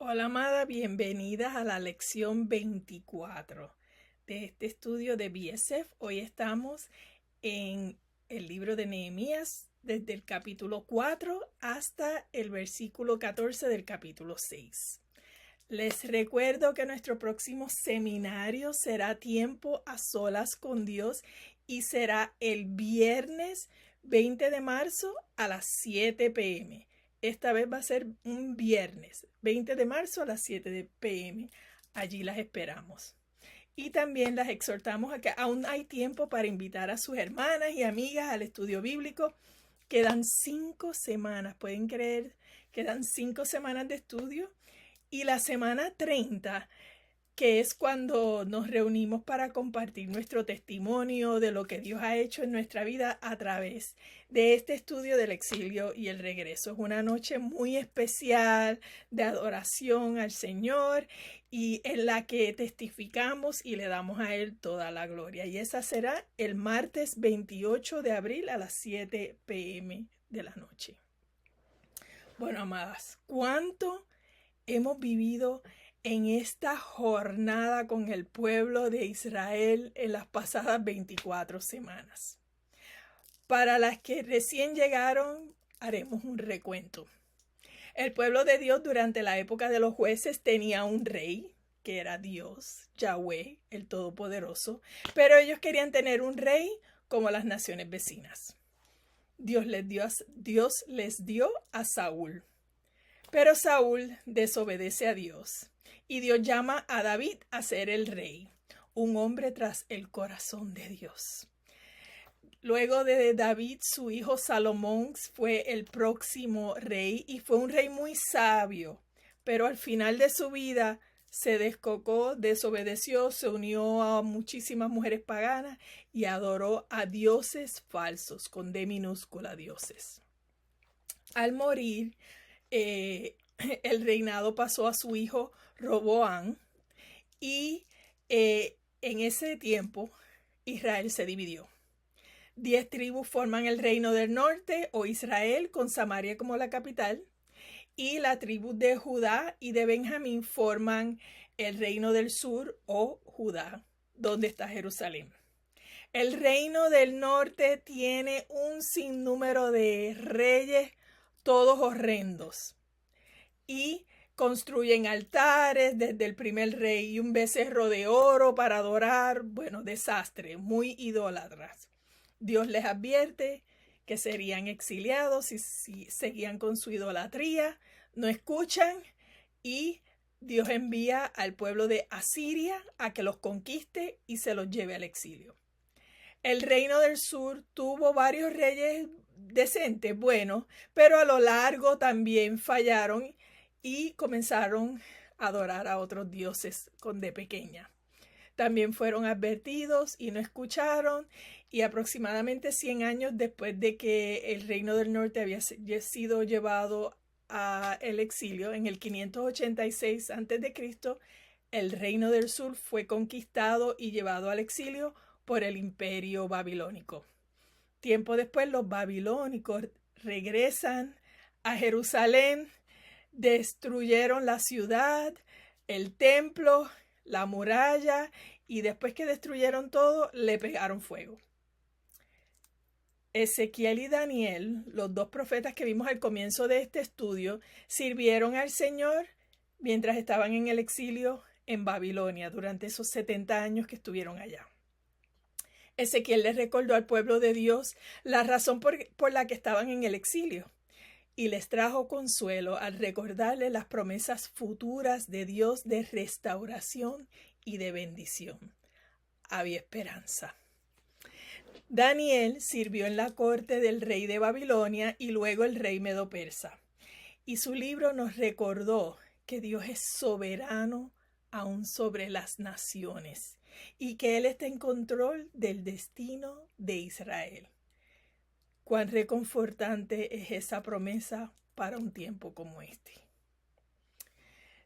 Hola amada, bienvenidas a la lección 24 de este estudio de BSF. Hoy estamos en el libro de Nehemías desde el capítulo 4 hasta el versículo 14 del capítulo 6. Les recuerdo que nuestro próximo seminario será Tiempo a Solas con Dios y será el viernes 20 de marzo a las 7 p.m. Esta vez va a ser un viernes 20 de marzo a las 7 p.m. Allí las esperamos. Y también las exhortamos a que aún hay tiempo para invitar a sus hermanas y amigas al estudio bíblico. Quedan 5 semanas, pueden creer, quedan 5 semanas de estudio. Y la semana 30, que es cuando nos reunimos para compartir nuestro testimonio de lo que Dios ha hecho en nuestra vida a través de este estudio del exilio y el regreso. Es una noche muy especial de adoración al Señor y en la que testificamos y le damos a Él toda la gloria. Y esa será el martes 28 de abril a las 7 p.m. de la noche. Bueno, amadas, ¿cuánto hemos vivido en esta jornada con el pueblo de Israel en las pasadas 24 semanas? Para las que recién llegaron, haremos un recuento. El pueblo de Dios durante la época de los jueces tenía un rey, que era Dios, Yahweh, el Todopoderoso, pero ellos querían tener un rey como las naciones vecinas. Dios les dio a Saúl. Pero Saúl desobedece a Dios y Dios llama a David a ser el rey, un hombre tras el corazón de Dios. Luego de David, su hijo Salomón fue el próximo rey y fue un rey muy sabio, pero al final de su vida se descocó, desobedeció, se unió a muchísimas mujeres paganas y adoró a dioses falsos, con D minúscula, dioses. Al morir, el reinado pasó a su hijo Roboam y en ese tiempo Israel se dividió. 10 tribus forman el reino del norte o Israel con Samaria como la capital y la tribu de Judá y de Benjamín forman el reino del sur o Judá, donde está Jerusalén. El reino del norte tiene un sinnúmero de reyes, todos horrendos, y construyen altares desde el primer rey y un becerro de oro para adorar. Bueno, desastre, muy idólatras. Dios les advierte que serían exiliados si seguían con su idolatría, no escuchan y Dios envía al pueblo de Asiria a que los conquiste y se los lleve al exilio. El reino del sur tuvo varios reyes decentes, buenos, pero a lo largo también fallaron y comenzaron a adorar a otros dioses con D pequeña. También fueron advertidos y no escucharon, y aproximadamente 100 años después de que el reino del norte había sido llevado al exilio, en el 586 a.C., el reino del sur fue conquistado y llevado al exilio por el imperio babilónico. Tiempo después, los babilónicos regresan a Jerusalén, destruyeron la ciudad, el templo, la muralla, y después que destruyeron todo, le pegaron fuego. Ezequiel y Daniel, los dos profetas que vimos al comienzo de este estudio, sirvieron al Señor mientras estaban en el exilio en Babilonia durante esos 70 años que estuvieron allá. Ezequiel les recordó al pueblo de Dios la razón por la que estaban en el exilio y les trajo consuelo al recordarles las promesas futuras de Dios de restauración y de bendición. Había esperanza. Daniel sirvió en la corte del rey de Babilonia y luego el rey medo-persa. Y su libro nos recordó que Dios es soberano aún sobre las naciones y que Él está en control del destino de Israel. Cuán reconfortante es esa promesa para un tiempo como este.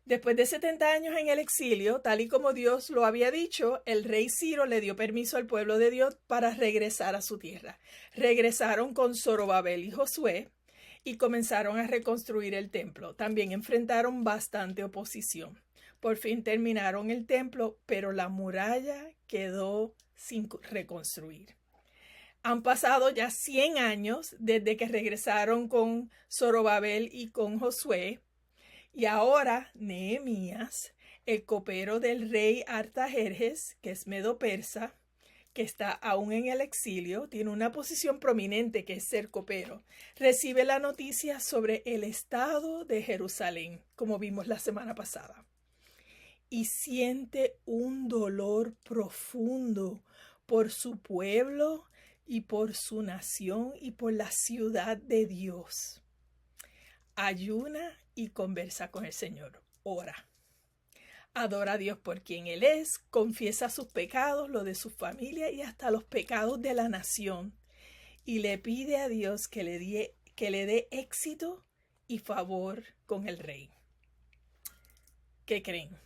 Después de 70 años en el exilio, tal y como Dios lo había dicho, el rey Ciro le dio permiso al pueblo de Dios para regresar a su tierra. Regresaron con Zorobabel y Josué y comenzaron a reconstruir el templo. También enfrentaron bastante oposición. Por fin terminaron el templo, pero la muralla quedó sin reconstruir. Han pasado ya 100 años desde que regresaron con Zorobabel y con Josué, y ahora Nehemías, el copero del rey Artajerjes, que es medo-persa, que está aún en el exilio, tiene una posición prominente que es ser copero, recibe la noticia sobre el estado de Jerusalén, como vimos la semana pasada, y siente un dolor profundo por su pueblo y por su nación y por la ciudad de Dios. Ayuna y conversa con el Señor. Ora. Adora a Dios por quien Él es, confiesa sus pecados, los de su familia y hasta los pecados de la nación. Y le pide a Dios que le dé éxito y favor con el rey. ¿Qué creen?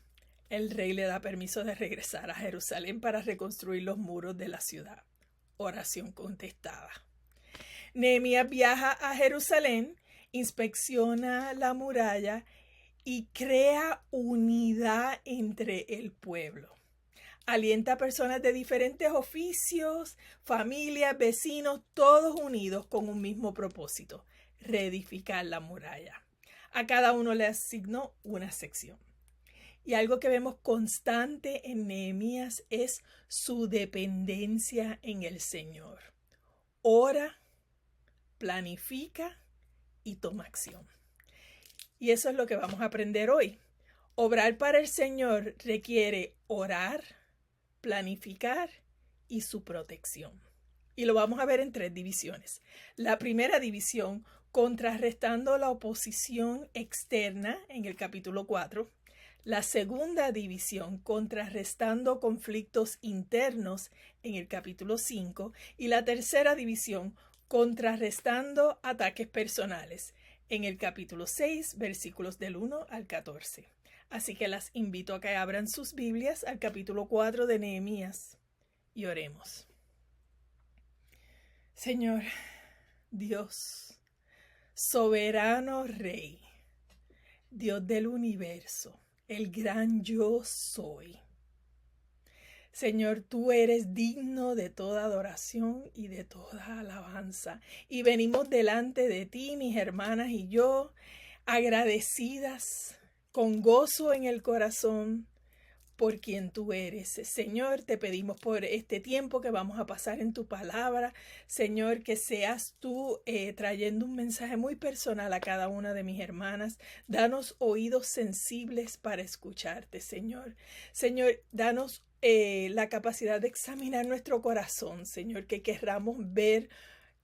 El rey le da permiso de regresar a Jerusalén para reconstruir los muros de la ciudad. Oración contestada. Nehemías viaja a Jerusalén, inspecciona la muralla y crea unidad entre el pueblo. Alienta a personas de diferentes oficios, familias, vecinos, todos unidos con un mismo propósito: reedificar la muralla. A cada uno le asignó una sección. Y algo que vemos constante en Nehemías es su dependencia en el Señor. Ora, planifica y toma acción. Y eso es lo que vamos a aprender hoy. Obrar para el Señor requiere orar, planificar y su protección. Y lo vamos a ver en 3 divisiones. La primera división, contrarrestando la oposición externa en el capítulo 4. La segunda división, contrarrestando conflictos internos en el capítulo 5. Y la tercera división, contrarrestando ataques personales en el capítulo 6, versículos del 1 al 14. Así que las invito a que abran sus Biblias al capítulo 4 de Nehemías y oremos. Señor, Dios, soberano Rey, Dios del universo, el gran yo soy. Señor, tú eres digno de toda adoración y de toda alabanza. Y venimos delante de ti, mis hermanas y yo, agradecidas, con gozo en el corazón, por quien tú eres. Señor, te pedimos por este tiempo que vamos a pasar en tu palabra. Señor, que seas tú trayendo un mensaje muy personal a cada una de mis hermanas. Danos oídos sensibles para escucharte, Señor. Señor, danos la capacidad de examinar nuestro corazón, Señor, que querramos ver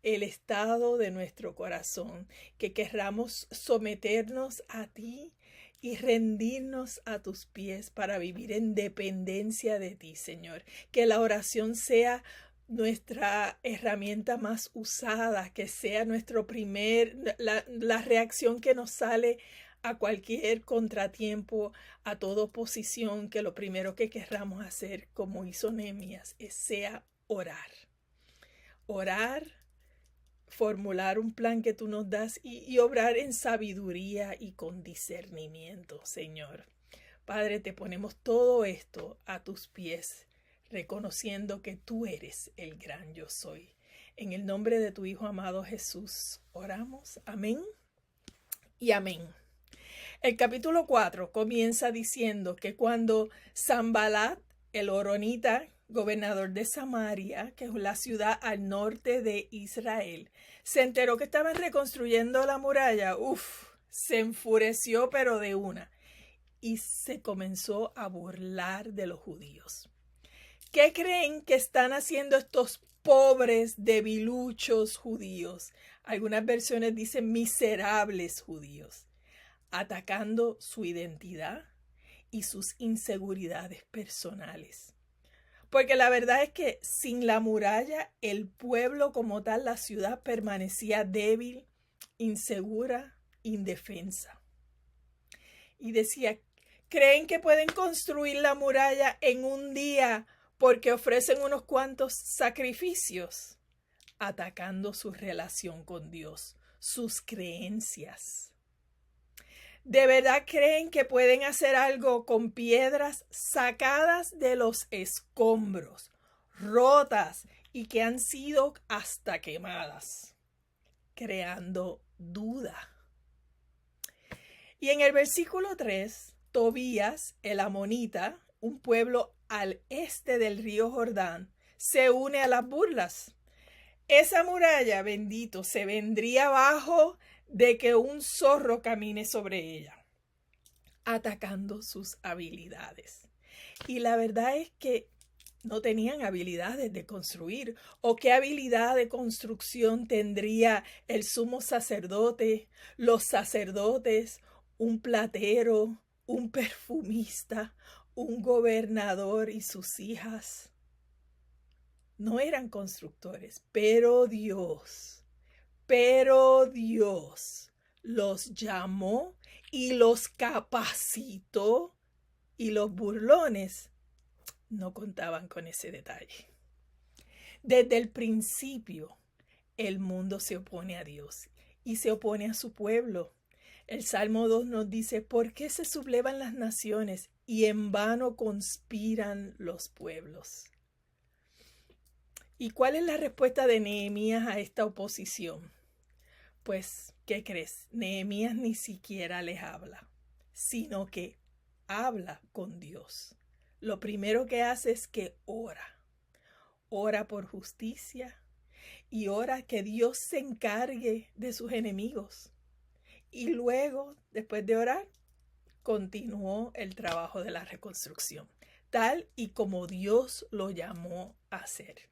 el estado de nuestro corazón, que querramos someternos a ti y rendirnos a tus pies para vivir en dependencia de ti, Señor. Que la oración sea nuestra herramienta más usada, que sea nuestro la reacción que nos sale a cualquier contratiempo, a toda oposición, que lo primero que querramos hacer, como hizo Nehemías, sea orar. Orar, formular un plan que tú nos das y obrar en sabiduría y con discernimiento, Señor. Padre, te ponemos todo esto a tus pies, reconociendo que tú eres el gran yo soy. En el nombre de tu Hijo amado Jesús, oramos. Amén y amén. El capítulo 4 comienza diciendo que cuando Sanbalat, el horonita, gobernador de Samaria, que es la ciudad al norte de Israel, se enteró que estaban reconstruyendo la muralla, se enfureció pero de una, y se comenzó a burlar de los judíos. ¿Qué creen que están haciendo estos pobres, debiluchos judíos? Algunas versiones dicen miserables judíos, atacando su identidad y sus inseguridades personales. Porque la verdad es que sin la muralla, el pueblo como tal, la ciudad, permanecía débil, insegura, indefensa. Y decía, ¿creen que pueden construir la muralla en un día porque ofrecen unos cuantos sacrificios? Atacando su relación con Dios, sus creencias. ¿De verdad creen que pueden hacer algo con piedras sacadas de los escombros, rotas y que han sido hasta quemadas? Creando duda. Y en el versículo 3, Tobías, el amonita, un pueblo al este del río Jordán, se une a las burlas. Esa muralla, bendito, se vendría abajo de que un zorro camine sobre ella, atacando sus habilidades. Y la verdad es que no tenían habilidades de construir. ¿O qué habilidad de construcción tendría el sumo sacerdote, los sacerdotes, un platero, un perfumista, un gobernador y sus hijas? No eran constructores, pero Dios los llamó y los capacitó, y los burlones no contaban con ese detalle. Desde el principio, el mundo se opone a Dios y se opone a su pueblo. El Salmo 2 nos dice: ¿por qué se sublevan las naciones y en vano conspiran los pueblos? ¿Y cuál es la respuesta de Nehemías a esta oposición? Pues, ¿qué crees? Nehemías ni siquiera les habla, sino que habla con Dios. Lo primero que hace es que ora. Ora por justicia y ora que Dios se encargue de sus enemigos. Y luego, después de orar, continuó el trabajo de la reconstrucción, tal y como Dios lo llamó a hacer.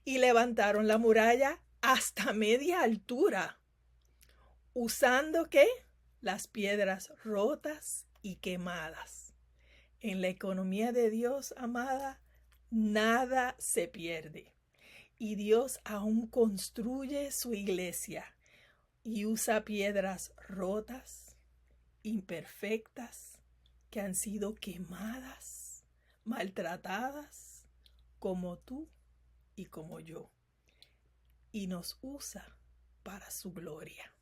Y levantaron la muralla hasta media altura, usando ¿qué? Las piedras rotas y quemadas. En la economía de Dios, amada, nada se pierde. Y Dios aún construye su iglesia y usa piedras rotas, imperfectas, que han sido quemadas, maltratadas, como tú y como yo. Y nos usa para su gloria.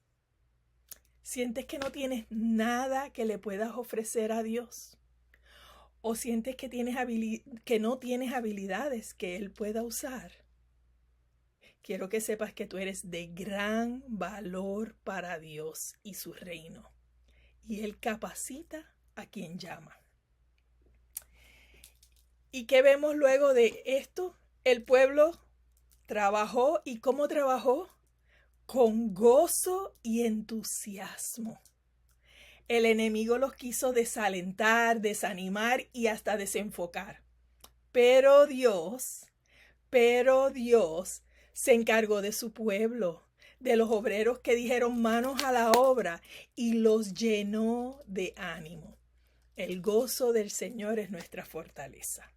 ¿Sientes que no tienes nada que le puedas ofrecer a Dios? ¿O sientes que no tienes habilidades que Él pueda usar? Quiero que sepas que tú eres de gran valor para Dios y su reino. Y Él capacita a quien llama. ¿Y qué vemos luego de esto? El pueblo trabajó. ¿Y cómo trabajó? Con gozo y entusiasmo. El enemigo los quiso desalentar, desanimar y hasta desenfocar. Pero Dios se encargó de su pueblo, de los obreros que dijeron manos a la obra, y los llenó de ánimo. El gozo del Señor es nuestra fortaleza.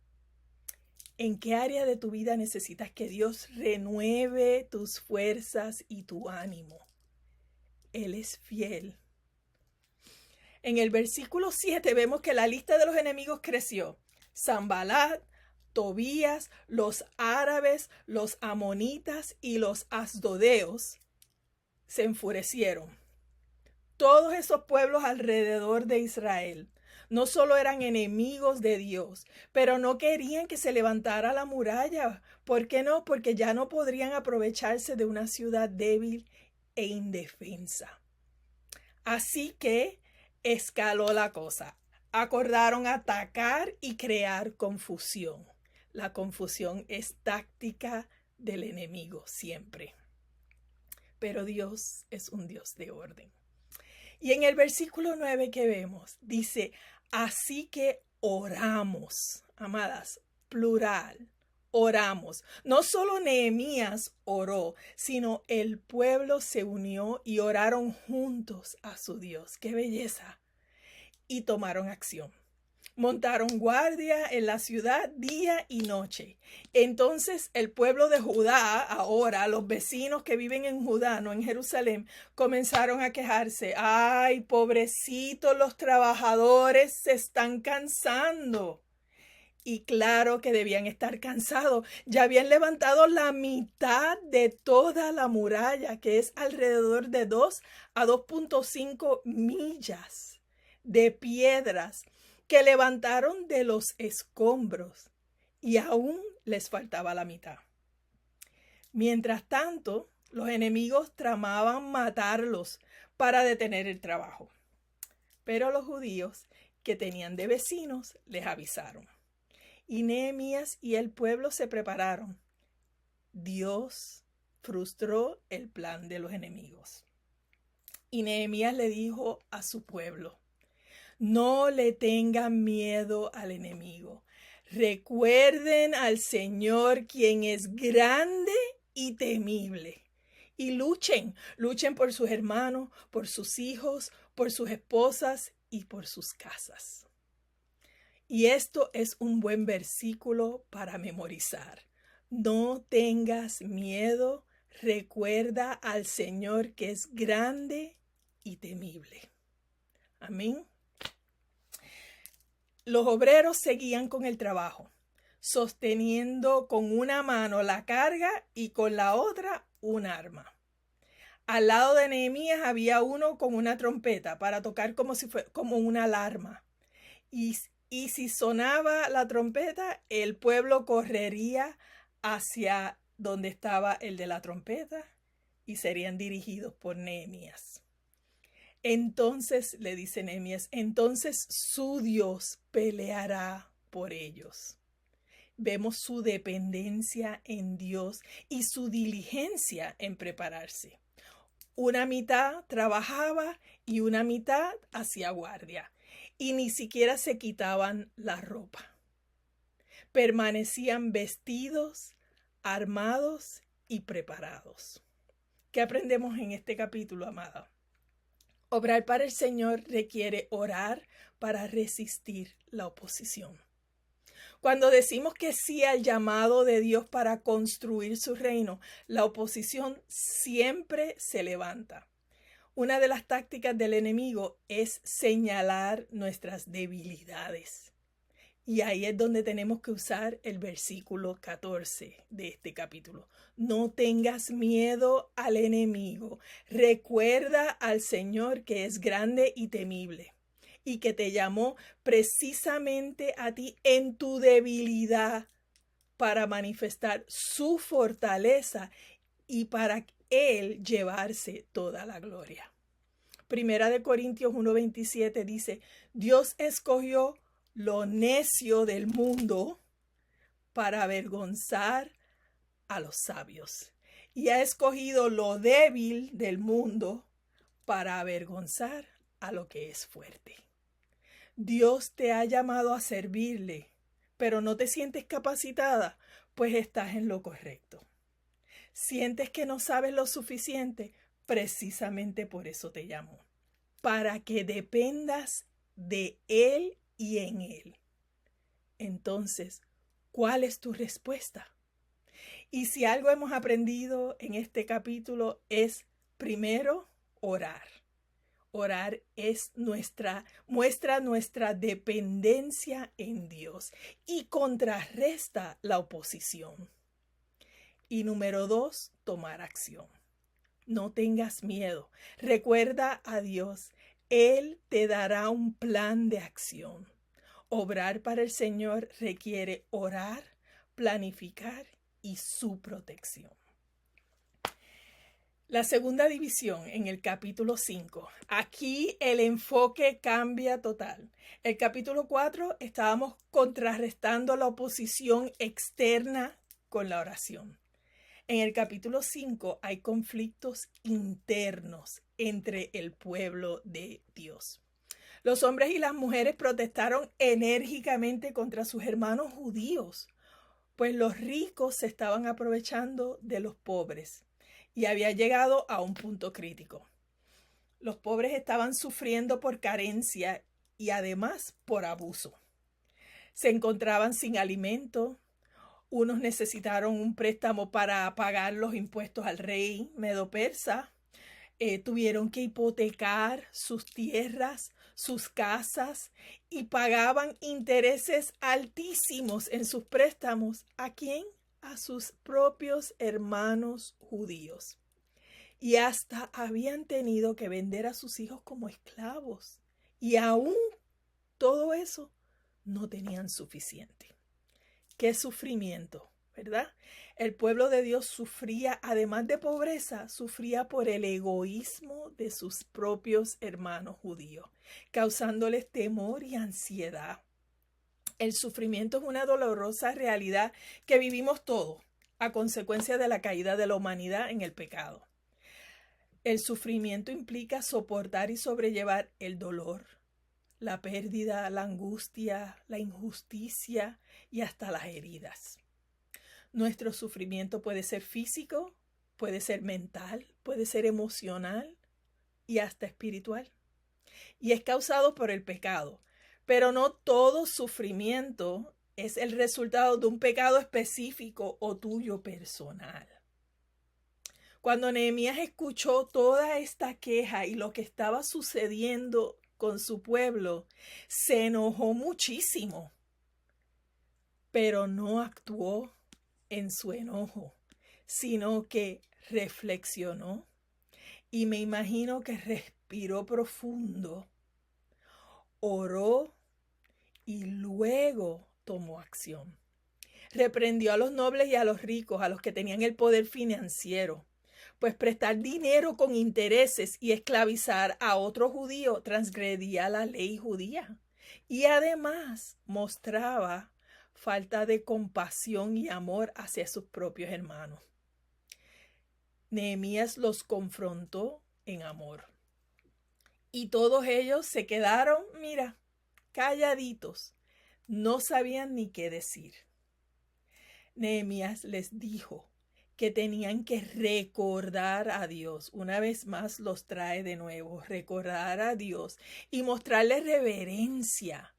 ¿En qué área de tu vida necesitas que Dios renueve tus fuerzas y tu ánimo? Él es fiel. En el versículo 7 vemos que la lista de los enemigos creció. Sanbalat, Tobías, los árabes, los amonitas y los asdodeos se enfurecieron. Todos esos pueblos alrededor de Israel no solo eran enemigos de Dios, pero no querían que se levantara la muralla. ¿Por qué no? Porque ya no podrían aprovecharse de una ciudad débil e indefensa. Así que escaló la cosa. Acordaron atacar y crear confusión. La confusión es táctica del enemigo siempre. Pero Dios es un Dios de orden. Y en el versículo 9 que vemos, dice: así que oramos, amadas, plural, oramos. No solo Nehemías oró, sino el pueblo se unió y oraron juntos a su Dios. ¡Qué belleza! Y tomaron acción. Montaron guardia en la ciudad día y noche. Entonces el pueblo de Judá, ahora los vecinos que viven en Judá, no en Jerusalén, comenzaron a quejarse. ¡Ay, pobrecitos los trabajadores, se están cansando! Y claro que debían estar cansados. Ya habían levantado la mitad de toda la muralla, que es alrededor de 2 a 2.5 millas de piedras que levantaron de los escombros. Y aún les faltaba la mitad. Mientras tanto, los enemigos tramaban matarlos para detener el trabajo. Pero los judíos que tenían de vecinos les avisaron. Y Nehemías y el pueblo se prepararon. Dios frustró el plan de los enemigos. Y Nehemías le dijo a su pueblo: no le tengan miedo al enemigo. Recuerden al Señor, quien es grande y temible. Y luchen por sus hermanos, por sus hijos, por sus esposas y por sus casas. Y esto es un buen versículo para memorizar. No tengas miedo, recuerda al Señor que es grande y temible. Amén. Los obreros seguían con el trabajo, sosteniendo con una mano la carga y con la otra un arma. Al lado de Nehemías había uno con una trompeta para tocar como una alarma. Y si sonaba la trompeta, el pueblo correría hacia donde estaba el de la trompeta y serían dirigidos por Nehemías. Entonces, le dice Nehemías, entonces su Dios peleará por ellos. Vemos su dependencia en Dios y su diligencia en prepararse. Una mitad trabajaba y una mitad hacía guardia. Y ni siquiera se quitaban la ropa. Permanecían vestidos, armados y preparados. ¿Qué aprendemos en este capítulo, amada? Obrar para el Señor requiere orar para resistir la oposición. Cuando decimos que sí al llamado de Dios para construir su reino, la oposición siempre se levanta. Una de las tácticas del enemigo es señalar nuestras debilidades. Y ahí es donde tenemos que usar el versículo 14 de este capítulo. No tengas miedo al enemigo. Recuerda al Señor que es grande y temible y que te llamó precisamente a ti en tu debilidad para manifestar su fortaleza y para Él llevarse toda la gloria. Primera de Corintios 1:27 dice: Dios escogió lo necio del mundo para avergonzar a los sabios, y ha escogido lo débil del mundo para avergonzar a lo que es fuerte. Dios te ha llamado a servirle, pero no te sientes capacitada, pues estás en lo correcto. Sientes que no sabes lo suficiente, precisamente por eso te llamó, para que dependas de Él y en Él. Entonces, ¿cuál es tu respuesta? Y si algo hemos aprendido en este capítulo es, primero, orar. Orar es muestra nuestra dependencia en Dios y contrarresta la oposición. Y número 2, tomar acción. No tengas miedo. Recuerda a Dios. Él te dará un plan de acción. Obrar para el Señor requiere orar, planificar y su protección. La segunda división en el capítulo 5. Aquí el enfoque cambia total. El capítulo 4 estábamos contrarrestando la oposición externa con la oración. En el capítulo 5 hay conflictos internos entre el pueblo de Dios. Los hombres y las mujeres protestaron enérgicamente contra sus hermanos judíos, pues los ricos se estaban aprovechando de los pobres y había llegado a un punto crítico. Los pobres estaban sufriendo por carencia y además por abuso. Se encontraban sin alimento. Unos necesitaron un préstamo para pagar los impuestos al rey medo-persa. Tuvieron que hipotecar sus tierras, sus casas y pagaban intereses altísimos en sus préstamos. ¿A quién? A sus propios hermanos judíos. Y hasta habían tenido que vender a sus hijos como esclavos. Y aún todo eso no tenían suficiente. ¡Qué sufrimiento! ¿Verdad? El pueblo de Dios sufría, además de pobreza, sufría por el egoísmo de sus propios hermanos judíos, causándoles temor y ansiedad. El sufrimiento es una dolorosa realidad que vivimos todos a consecuencia de la caída de la humanidad en el pecado. El sufrimiento implica soportar y sobrellevar el dolor, la pérdida, la angustia, la injusticia y hasta las heridas. Nuestro sufrimiento puede ser físico, puede ser mental, puede ser emocional y hasta espiritual. Y es causado por el pecado. Pero no todo sufrimiento es el resultado de un pecado específico o tuyo personal. Cuando Nehemías escuchó toda esta queja y lo que estaba sucediendo con su pueblo, se enojó muchísimo, pero no actuó en su enojo, sino que reflexionó y me imagino que respiró profundo, oró y luego tomó acción. Reprendió a los nobles y a los ricos, a los que tenían el poder financiero, pues prestar dinero con intereses y esclavizar a otro judío transgredía la ley judía y además mostraba falta de compasión y amor hacia sus propios hermanos. Nehemías los confrontó en amor. Y todos ellos se quedaron, mira, calladitos. No sabían ni qué decir. Nehemías les dijo que tenían que recordar a Dios. Una vez más los trae de nuevo, recordar a Dios y mostrarle reverencia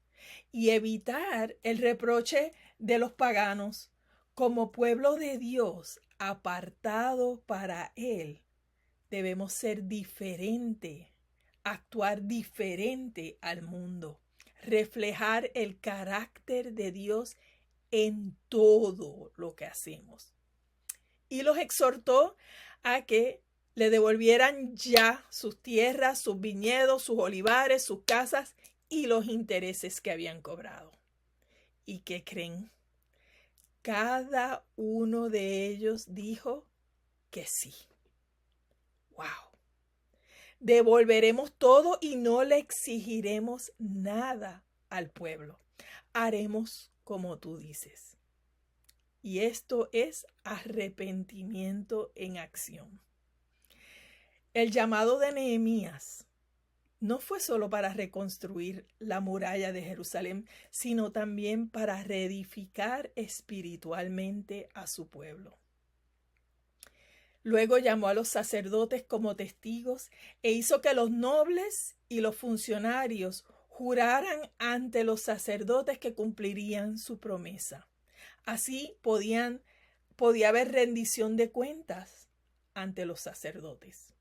y evitar el reproche de los paganos. Como pueblo de Dios, apartado para Él, debemos ser diferente, actuar diferente al mundo, reflejar el carácter de Dios en todo lo que hacemos. Y los exhortó a que le devolvieran ya sus tierras, sus viñedos, sus olivares, sus casas y los intereses que habían cobrado. ¿Y qué creen? Cada uno de ellos dijo que sí. ¡Wow! Devolveremos todo y no le exigiremos nada al pueblo. Haremos como tú dices. Y esto es arrepentimiento en acción. El llamado de Nehemías no fue solo para reconstruir la muralla de Jerusalén, sino también para reedificar espiritualmente a su pueblo. Luego llamó a los sacerdotes como testigos e hizo que los nobles y los funcionarios juraran ante los sacerdotes que cumplirían su promesa. Así podía haber rendición de cuentas ante los sacerdotes.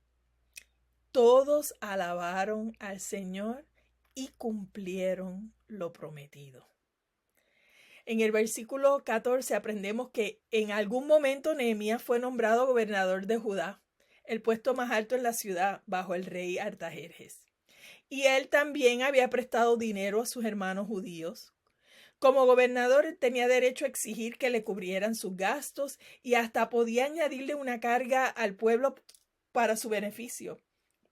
Todos alabaron al Señor y cumplieron lo prometido. En el versículo 14 aprendemos que en algún momento Nehemías fue nombrado gobernador de Judá, el puesto más alto en la ciudad bajo el rey Artajerjes. Y él también había prestado dinero a sus hermanos judíos. Como gobernador tenía derecho a exigir que le cubrieran sus gastos y hasta podía añadirle una carga al pueblo para su beneficio.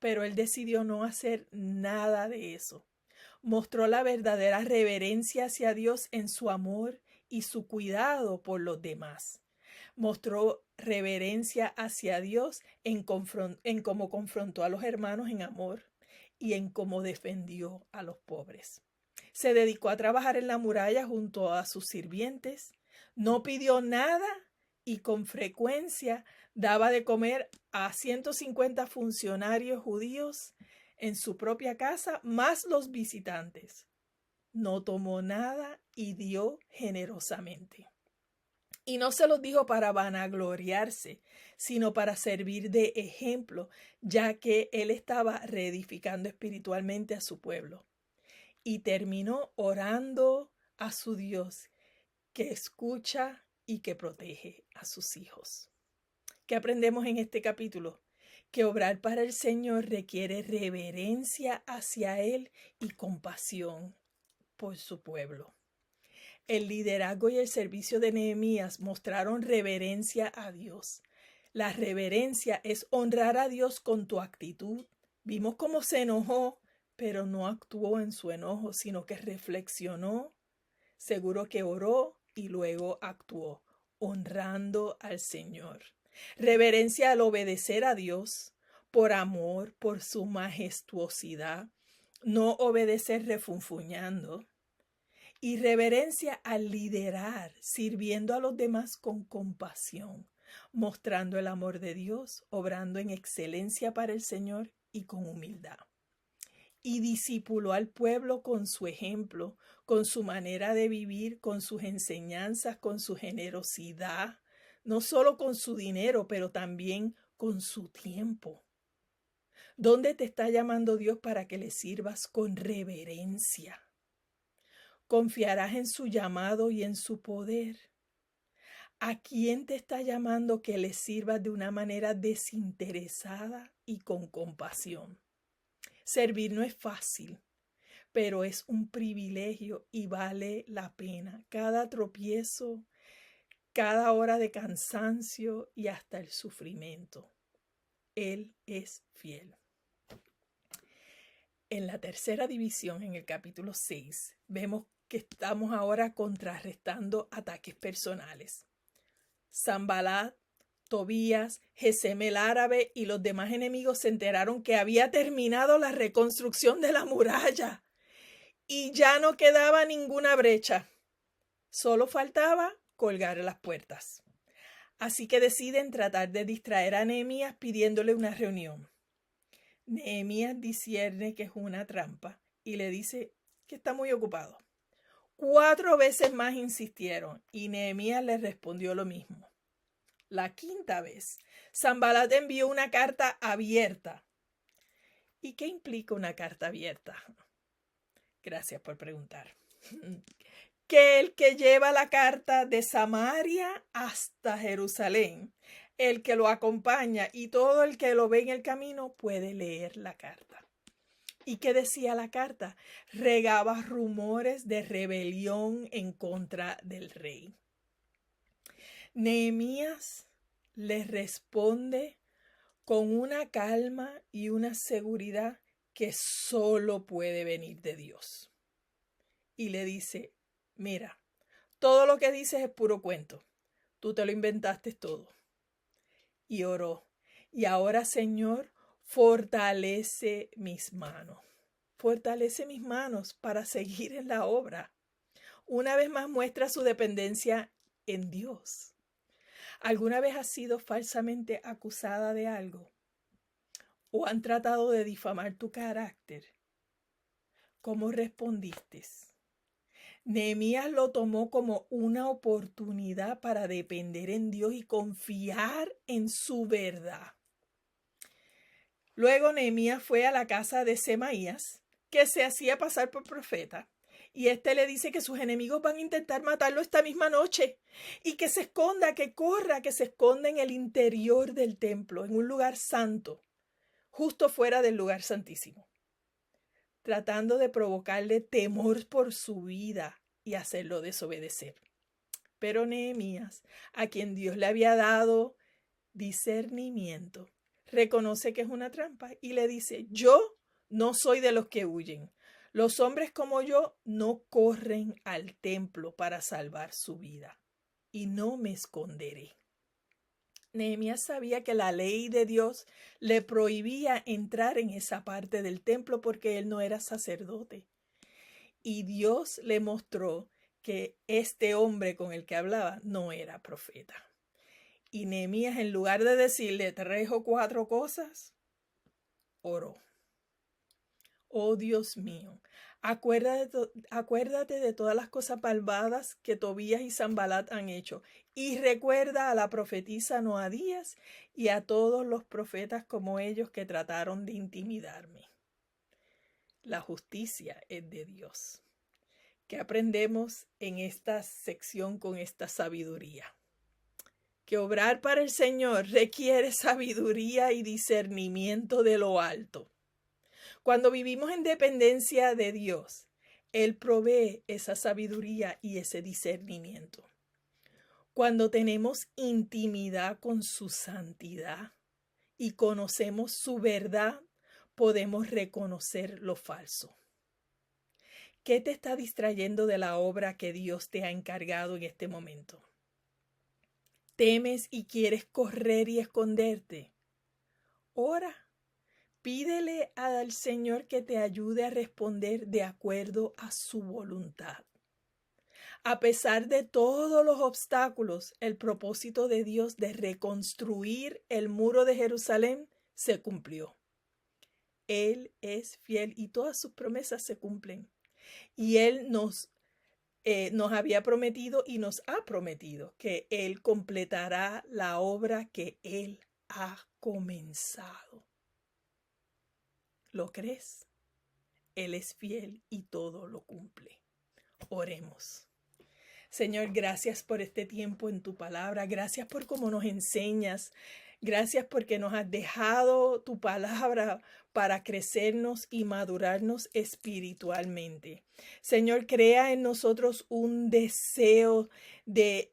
Pero él decidió no hacer nada de eso. Mostró la verdadera reverencia hacia Dios en su amor y su cuidado por los demás. Mostró reverencia hacia Dios en cómo confrontó a los hermanos en amor y en cómo defendió a los pobres. Se dedicó a trabajar en la muralla junto a sus sirvientes. No pidió nada y con frecuencia daba de comer a 150 funcionarios judíos en su propia casa, más los visitantes. No tomó nada y dio generosamente. Y no se los dijo para vanagloriarse, sino para servir de ejemplo, ya que él estaba reedificando espiritualmente a su pueblo. y terminó orando a su Dios, que escucha y que protege a sus hijos. ¿Qué aprendemos en este capítulo? Que obrar para el Señor requiere reverencia hacia Él y compasión por su pueblo. El liderazgo y el servicio de Nehemías mostraron reverencia a Dios. La reverencia es honrar a Dios con tu actitud. Vimos cómo se enojó, pero no actuó en su enojo, sino que reflexionó, seguro que oró y luego actuó, honrando al Señor. Reverencia al obedecer a Dios, por amor, por su majestuosidad, no obedecer refunfuñando. Y reverencia al liderar, sirviendo a los demás con compasión, mostrando el amor de Dios, obrando en excelencia para el Señor y con humildad. Y discipuló al pueblo con su ejemplo, con su manera de vivir, con sus enseñanzas, con su generosidad, no solo con su dinero, pero también con su tiempo. ¿Dónde te está llamando Dios para que le sirvas con reverencia? ¿Confiarás en su llamado y en su poder? ¿A quién te está llamando que le sirvas de una manera desinteresada y con compasión? Servir no es fácil, pero es un privilegio y vale la pena. Cada tropiezo, cada hora de cansancio y hasta el sufrimiento. Él es fiel. En la tercera división, en el capítulo 6, vemos que estamos ahora contrarrestando ataques personales. Sanbalat, Tobías, Gesem el árabe y los demás enemigos se enteraron que había terminado la reconstrucción de la muralla y ya no quedaba ninguna brecha. Solo faltaba colgar las puertas. Así que deciden tratar de distraer a Nehemías pidiéndole una reunión. Nehemías discierne que es una trampa y le dice que está muy ocupado. 4 veces más insistieron y Nehemías les respondió lo mismo. La 5ª vez, Sanbalat envió una carta abierta. ¿Y qué implica una carta abierta? Gracias por preguntar. Que el que lleva la carta de Samaria hasta Jerusalén, el que lo acompaña y todo el que lo ve en el camino puede leer la carta. ¿Y qué decía la carta? Regaba rumores de rebelión en contra del rey. Nehemías les responde con una calma y una seguridad que solo puede venir de Dios. Y le dice, mira, todo lo que dices es puro cuento. Tú te lo inventaste todo. Y oró. Y ahora, Señor, fortalece mis manos. Fortalece mis manos para seguir en la obra. Una vez más muestra su dependencia en Dios. ¿Alguna vez has sido falsamente acusada de algo? ¿O han tratado de difamar tu carácter? ¿Cómo respondiste? Nehemías lo tomó como una oportunidad para depender en Dios y confiar en su verdad. Luego Nehemías fue a la casa de Semaías, que se hacía pasar por profeta, y éste le dice que sus enemigos van a intentar matarlo esta misma noche y que se esconda, que corra, que se esconda en el interior del templo, en un lugar santo, justo fuera del lugar santísimo, tratando de provocarle temor por su vida y hacerlo desobedecer. Pero Nehemías, a quien Dios le había dado discernimiento, reconoce que es una trampa y le dice, yo no soy de los que huyen. Los hombres como yo no corren al templo para salvar su vida y no me esconderé. Nehemías sabía que la ley de Dios le prohibía entrar en esa parte del templo porque él no era sacerdote. Y Dios le mostró que este hombre con el que hablaba no era profeta. Y Nehemías, en lugar de decirle 3 o 4 cosas, oró. Oh Dios mío, acuérdate de todas las cosas malvadas que Tobías y Sanbalat han hecho. Y recuerda a la profetisa Noadías y a todos los profetas como ellos que trataron de intimidarme. La justicia es de Dios. ¿Qué aprendemos en esta sección con esta sabiduría? Que obrar para el Señor requiere sabiduría y discernimiento de lo alto. Cuando vivimos en dependencia de Dios, Él provee esa sabiduría y ese discernimiento. Cuando tenemos intimidad con su santidad y conocemos su verdad, podemos reconocer lo falso. ¿Qué te está distrayendo de la obra que Dios te ha encargado en este momento? ¿Temes y quieres correr y esconderte? Ora. Pídele al Señor que te ayude a responder de acuerdo a su voluntad. A pesar de todos los obstáculos, el propósito de Dios de reconstruir el muro de Jerusalén se cumplió. Él es fiel y todas sus promesas se cumplen. Y Él nos había prometido y nos ha prometido que Él completará la obra que Él ha comenzado. ¿Lo crees? Él es fiel y todo lo cumple. Oremos. Señor, gracias por este tiempo en tu palabra. Gracias por cómo nos enseñas. Gracias porque nos has dejado tu palabra para crecernos y madurarnos espiritualmente. Señor, crea en nosotros un deseo de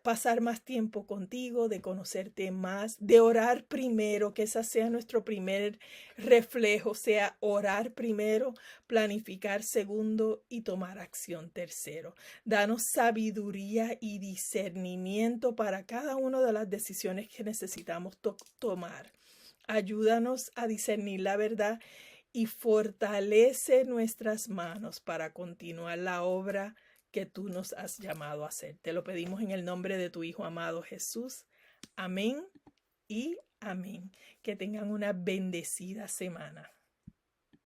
pasar más tiempo contigo, de conocerte más, de orar primero, que ese sea nuestro primer reflejo, sea orar primero, planificar segundo y tomar acción tercero. Danos sabiduría y discernimiento para cada una de las decisiones que necesitamos tomar. Ayúdanos a discernir la verdad y fortalece nuestras manos para continuar la obra que tú nos has llamado a hacer. Te lo pedimos en el nombre de tu Hijo amado Jesús. Amén y amén. Que tengan una bendecida semana.